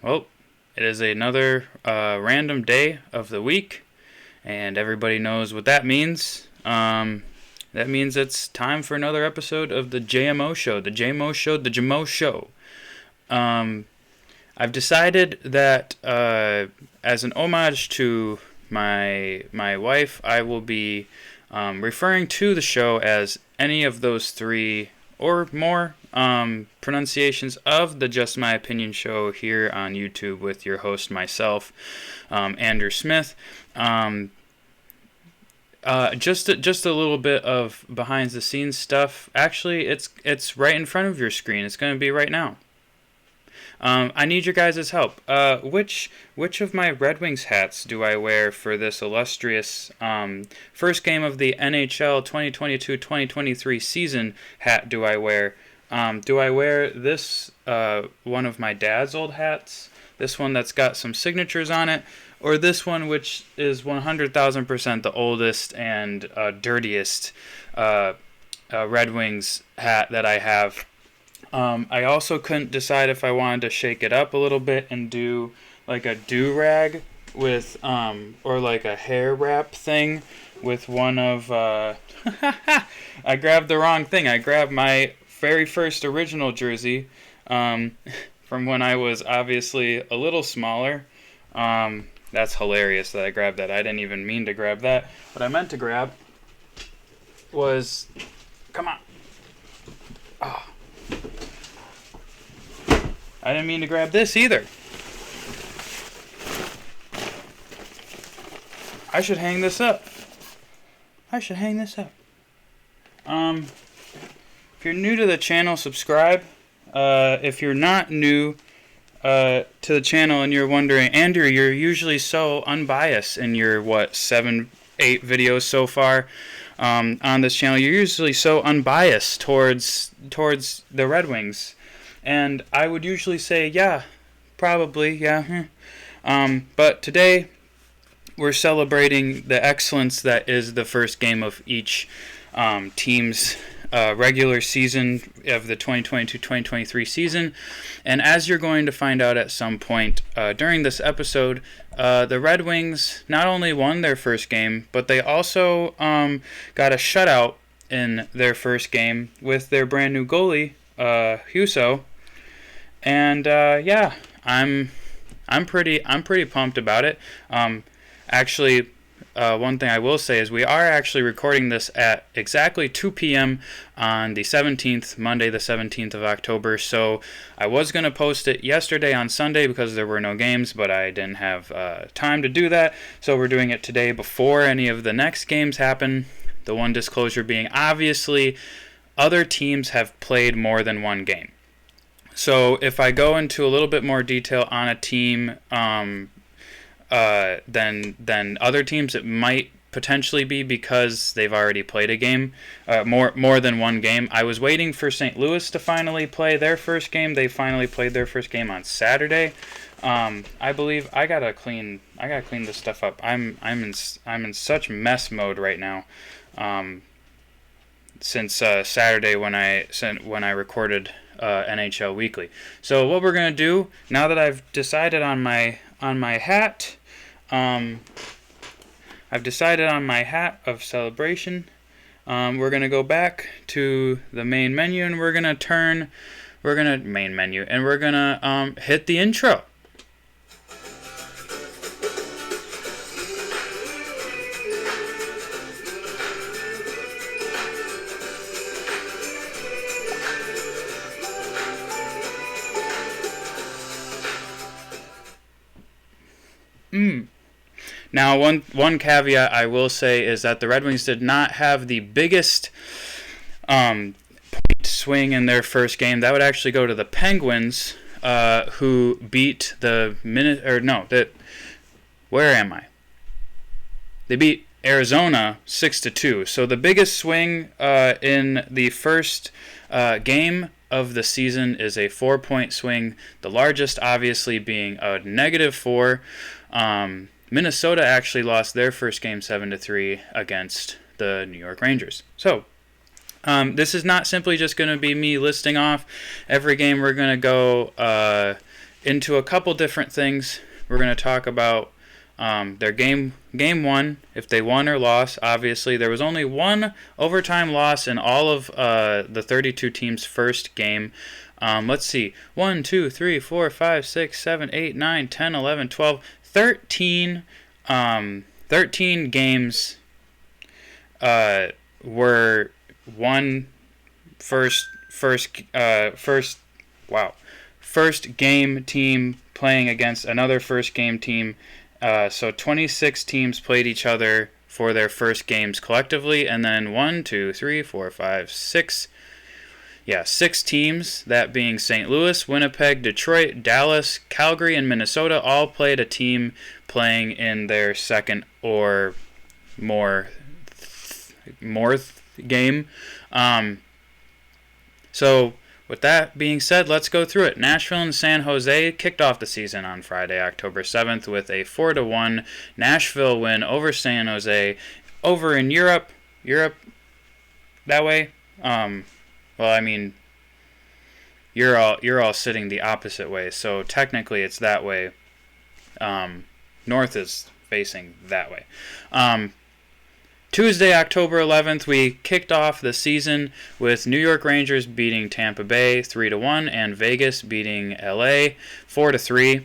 Well, it is another random day of the week, and everybody knows what that means. That means it's time for another episode of the JMO Show, the JMO Show, the JMO Show. I've decided that as an homage to my wife, I will be referring to the show as any of those three or more pronunciations of the Just My Opinion show here on YouTube with your host, myself, Andrew Smith. Just a little bit of behind the scenes stuff. Actually, it's right in front of your screen. It's going to be right now. I need your guys' help. Which of my Red Wings hats do I wear for this illustrious first game of the NHL 2022-2023 season hat do I wear? Do I wear this one of my dad's old hats, this one that's got some signatures on it, or this one which is 100,000% the oldest and dirtiest Red Wings hat that I have? I also couldn't decide if I wanted to shake it up a little bit and do like a do-rag with, or like a hair wrap thing with one of, I grabbed the wrong thing. I grabbed my very first original jersey, from when I was obviously a little smaller. That's hilarious that I grabbed that. I didn't even mean to grab that. What I meant to grab was, come on. Oh. I didn't mean to grab this either. I should hang this up. If you're new to the channel, subscribe. If you're not new to the channel and you're wondering, Andrew, you're usually so unbiased in your, 7-8 videos so far on this channel. You're usually so unbiased towards the Red Wings. And I would usually say, yeah, probably, yeah. But today, we're celebrating the excellence that is the first game of each team's regular season of the 2022-2023 season. And as you're going to find out at some point during this episode, the Red Wings not only won their first game, but they also got a shutout in their first game with their brand new goalie, Huso. And yeah, I'm pretty pumped about it. Actually, one thing I will say is we are actually recording this at exactly 2 p.m. on the 17th, Monday the 17th of October. So I was going to post it yesterday on Sunday because there were no games, but I didn't have time to do that. So we're doing it today before any of the next games happen. The one disclosure being, obviously, other teams have played more than one game. So if I go into a little bit more detail on a team than other teams, it might potentially be because they've already played a game, more than one game. I was waiting for St. Louis to finally play their first game. They finally played their first game on Saturday. I believe I gotta clean this stuff up. I'm in such mess mode right now. Since Saturday when I recorded NHL Weekly. So what we're gonna do now that I've decided on my hat, I've decided on my hat of celebration. We're gonna go back to the main menu and we're gonna hit the intro. Now, one caveat I will say is that the Red Wings did not have the biggest point swing in their first game. That would actually go to the Penguins, who beat They beat Arizona 6-2. So the biggest swing in the first game of the season is a 4-point swing. The largest, obviously, being a -4. Minnesota actually lost their first game 7-3 against the New York Rangers. So This is not simply just going to be me listing off every game we're going to go into a couple different things. We're going to talk about their game one, if they won or lost. Obviously, there was only one overtime loss in all of the 32 teams' first game. Let's see. 1, 2, 3, 4, 5, 6, 7, 8, 9, 10, 11, 12, 13 games were won first game team playing against another first game team. So 26 teams played each other for their first games collectively, and then 6 teams, that being St. Louis, Winnipeg, Detroit, Dallas, Calgary, and Minnesota, all played a team playing in their second or more game. So with that being said, let's go through it. Nashville and San Jose kicked off the season on Friday, October 7th, with a 4-1 Nashville win over San Jose. Over in Europe that way. Well, I mean, you're all sitting the opposite way, so technically it's that way. North is facing that way. Tuesday, October 11th, we kicked off the season with New York Rangers beating Tampa Bay 3-1 and Vegas beating LA 4-3.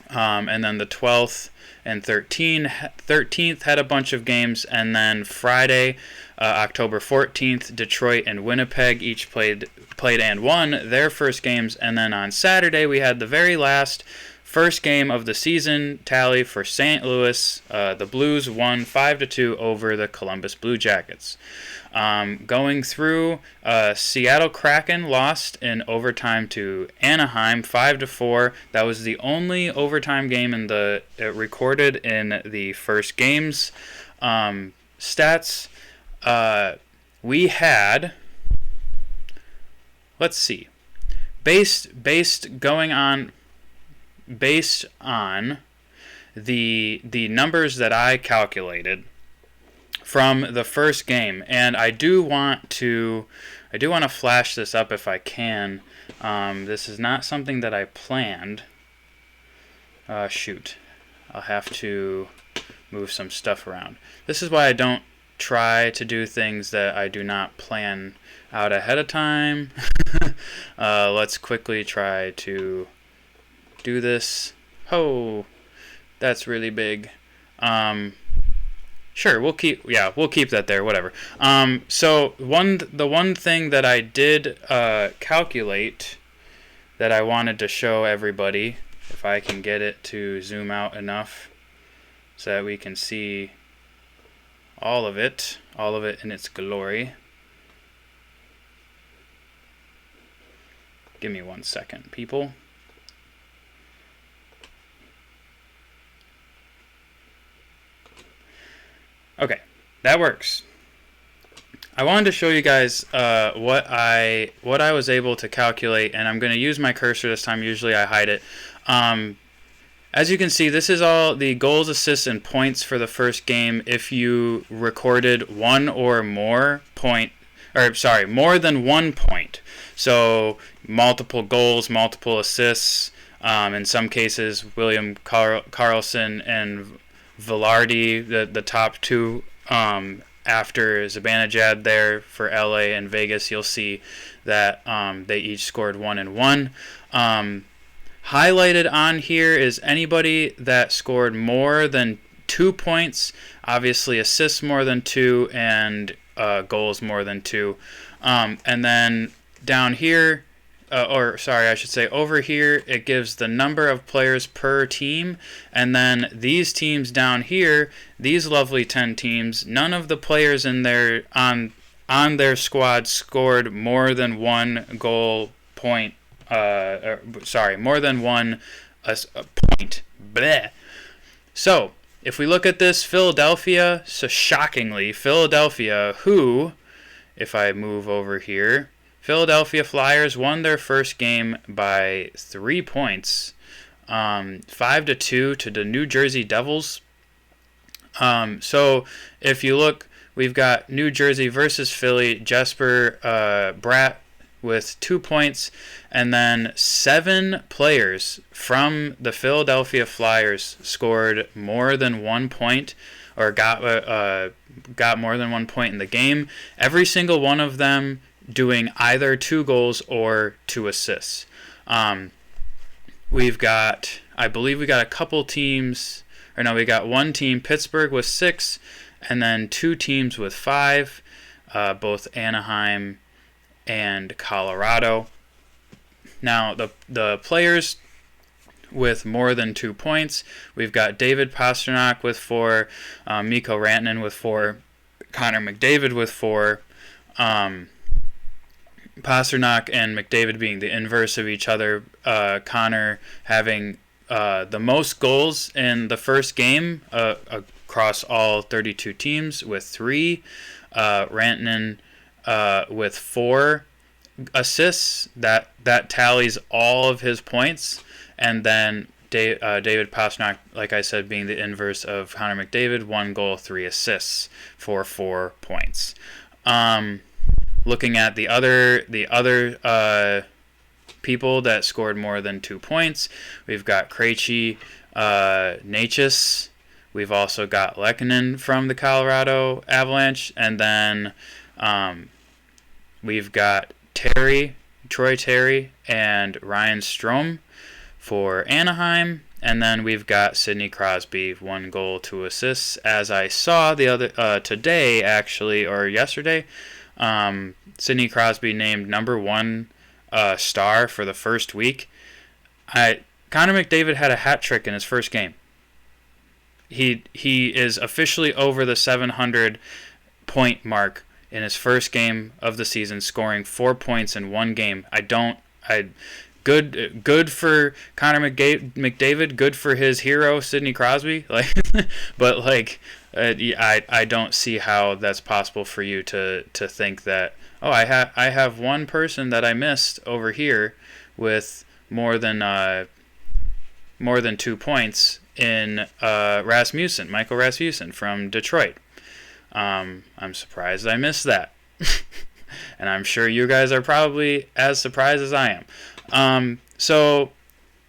And then the 12th and 13th had a bunch of games, and then Friday, October 14th, Detroit and Winnipeg each played and won their first games, and then on Saturday we had the very last first game of the season tally for St. Louis. The Blues won 5-2 over the Columbus Blue Jackets. Going through, Seattle Kraken lost in overtime to Anaheim 5-4. That was the only overtime game recorded in the first games. Stats. We had. Let's see. Based on the numbers that I calculated from the first game, and I do want to flash this up if I can. This is not something that I planned. Shoot, I'll have to move some stuff around. This is why I don't try to do things that I do not plan out ahead of time. Let's quickly try to do this. Oh, that's really big. Sure, we'll keep that there, whatever. So the one thing that I did calculate that I wanted to show everybody, if I can get it to zoom out enough so that we can see all of it in its glory. Give me 1 second, people. Okay, that works. I wanted to show you guys what I was able to calculate, and I'm going to use my cursor this time. Usually I hide it. As you can see, this is all the goals, assists, and points for the first game if you recorded more than 1 point. So multiple goals, multiple assists. In some cases, William Karlsson and Velarde, the top two, after Zibanejad there for LA and Vegas, you'll see that they each scored 1 and 1. Highlighted on here is anybody that scored more than 2 points, obviously assists more than 2, and goals more than 2. And then down here, over here, it gives the number of players per team. And then these teams down here, these lovely 10 teams, none of the players in their on their squad scored more than 1 goal point. More than 1 point. Bleh. So, if we look at this, Philadelphia, who, if I move over here, Philadelphia Flyers won their first game by 3 points, 5-2 to the New Jersey Devils. So if you look, we've got New Jersey versus Philly. Jesper with 2 points, and then 7 players from the Philadelphia Flyers scored more than 1 point, or got more than 1 point in the game. Every single one of them doing either 2 goals or 2 assists. I believe we got a couple teams, or no, we got one team, Pittsburgh, with 6, and then 2 teams with 5, both Anaheim and Colorado. Now, the players with more than 2 points, we've got David Pastrnak with 4, Mikko Rantanen with 4, Connor McDavid with 4. Pastrnak and McDavid being the inverse of each other. Connor having the most goals in the first game across all 32 teams with 3. Rantanen with 4 assists. That tallies all of his points. And then David Pastrnak, like I said, being the inverse of Connor McDavid, 1 goal, 3 assists for 4 points. Looking at the other people that scored more than 2 points, we've got Krejci, Necas. We've also got Lehkonen from the Colorado Avalanche, and then we've got Troy Terry, and Ryan Strome for Anaheim, and then we've got Sidney Crosby, 1 goal, 2 assists. As I saw the other today, actually, or yesterday, Sidney Crosby named number 1 star for the first week. Connor McDavid had a hat trick in his first game. He is officially over the 700 point mark in his first game of the season, scoring 4 points in 1 game. Good for Connor McDavid. Good for his hero Sidney Crosby. But I don't see how that's possible for you to think that, oh, I have one person that I missed over here with more than 2 points in Michael Rasmussen from Detroit. I'm surprised I missed that. And I'm sure you guys are probably as surprised as I am. And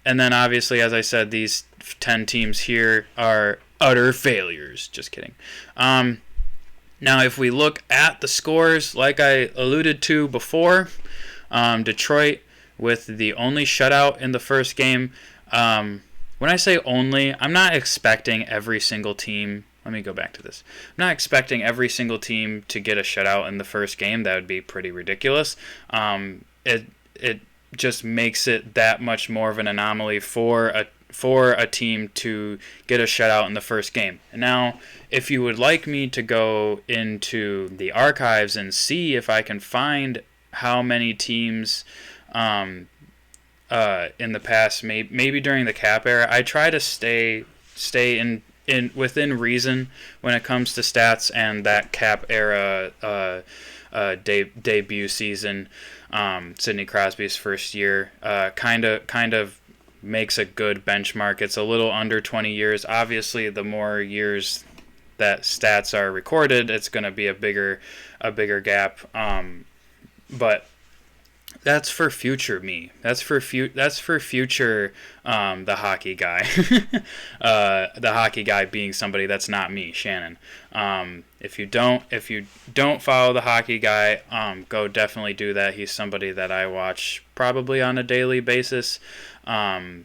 then obviously, as I said, these 10 teams here are utter failures. Just kidding. Now, if we look at the scores, like I alluded to before, Detroit with the only shutout in the first game. When I say only, I'm not expecting every single team. Let me go back to this. I'm not expecting every single team to get a shutout in the first game. That would be pretty ridiculous. It just makes it that much more of an anomaly for a team to get a shutout in the first game. Now, if you would like me to go into the archives and see if I can find how many teams in the past, maybe during the cap era, I try to stay in within reason when it comes to stats, and that cap era debut season, Sidney Crosby's first year, kind of makes a good benchmark. It's a little under 20 years. Obviously, the more years that stats are recorded, it's going to be a bigger gap. But that's for future me. That's for future the hockey guy. The hockey guy being somebody that's not me, Shannon. If you don't follow the hockey guy, go definitely do that. He's somebody that I watch probably on a daily basis. And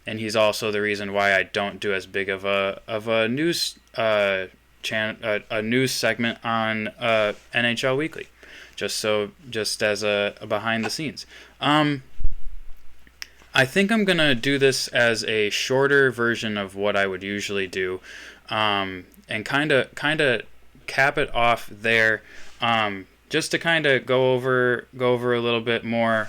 he's also the reason why I don't do as big of a news a news segment on NHL Weekly. Just as a behind the scenes. I think I'm gonna do this as a shorter version of what I would usually do, and kind of cap it off there, just to kind of go over a little bit more.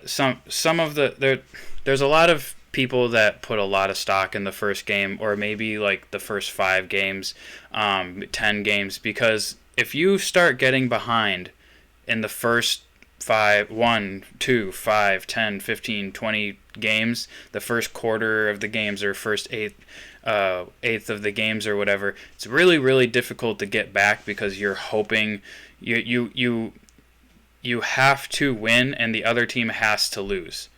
Some of there's a lot of people that put a lot of stock in the first game, or maybe like the first 5 games, 10 games, because if you start getting behind in the first 1, 2, 5, 10, 15, 20 games, the first quarter of the games, or first eighth of the games or whatever, it's really, really difficult to get back, because you're hoping you you have to win and the other team has to lose.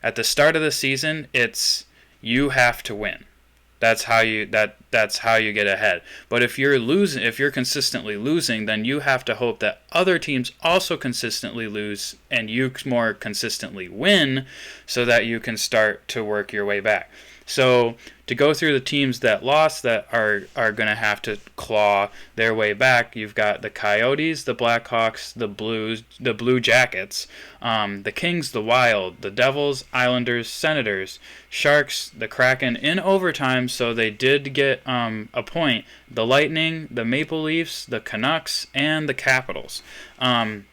At the start of the season, it's you have to win. That's how you get ahead. But if you're consistently losing, then you have to hope that other teams also consistently lose and you more consistently win, so that you can start to work your way back. So to go through the teams that lost that are going to have to claw their way back, you've got the Coyotes, the Blackhawks, the Blues, the Blue Jackets, the Kings, the Wild, the Devils, Islanders, Senators, Sharks, the Kraken in overtime, so they did get a point, the Lightning, the Maple Leafs, the Canucks, and the Capitals. Now,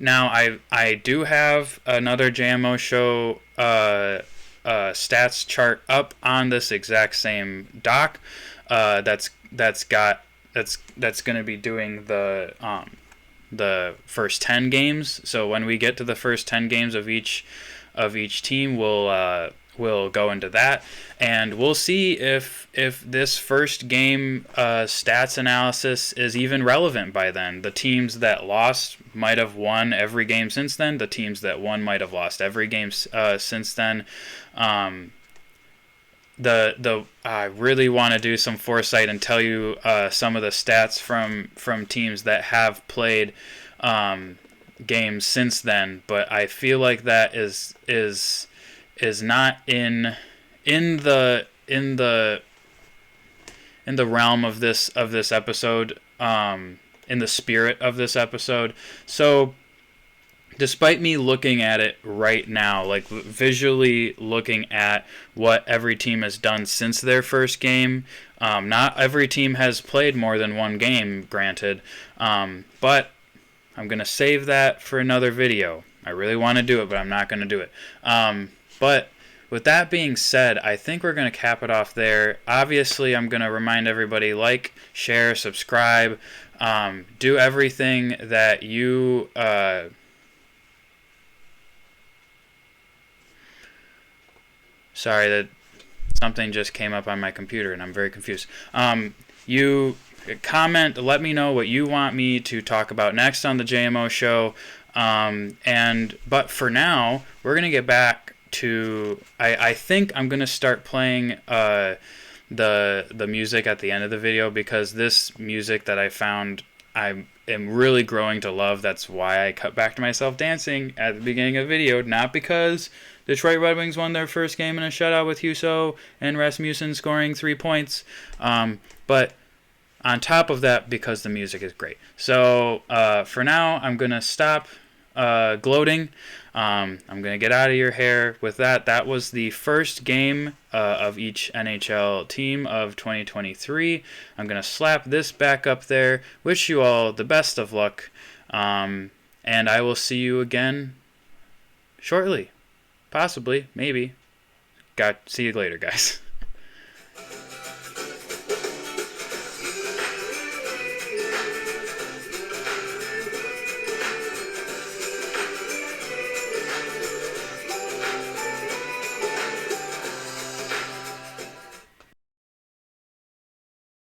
I do have another JMO Show stats chart up on this exact same doc. That's going to be doing the first 10 games. So when we get to the first 10 games of each team, we'll go into that, and we'll see if this first game stats analysis is even relevant by then. The teams that lost might have won every game since then. The teams that won might have lost every game since then. I really want to do some foresight and tell you some of the stats from teams that have played games since then, but I feel like that is not in the realm of this episode, in the spirit of this episode. So despite me looking at it right now, like visually looking at what every team has done since their first game, not every team has played more than one game, granted, but I'm going to save that for another video. I really want to do it, but I'm not going to do it. But with that being said, I think we're going to cap it off there. Obviously, I'm going to remind everybody, like, share, subscribe, do everything that you... Sorry, that something just came up on my computer and I'm very confused. You comment, let me know what you want me to talk about next on the JMO Show. But for now, we're going to get back to... I think I'm going to start playing the music at the end of the video, because this music that I found I am really growing to love. That's why I cut back to myself dancing at the beginning of the video, not because Detroit Red Wings won their first game in a shutout with Husso and Rasmussen scoring 3 points, but on top of that, because the music is great. So for now, I'm going to stop gloating. I'm going to get out of your hair with that. That was the first game of each NHL team of 2023. I'm going to slap this back up there. Wish you all the best of luck. And I will see you again shortly. Possibly. Maybe. See you later, guys.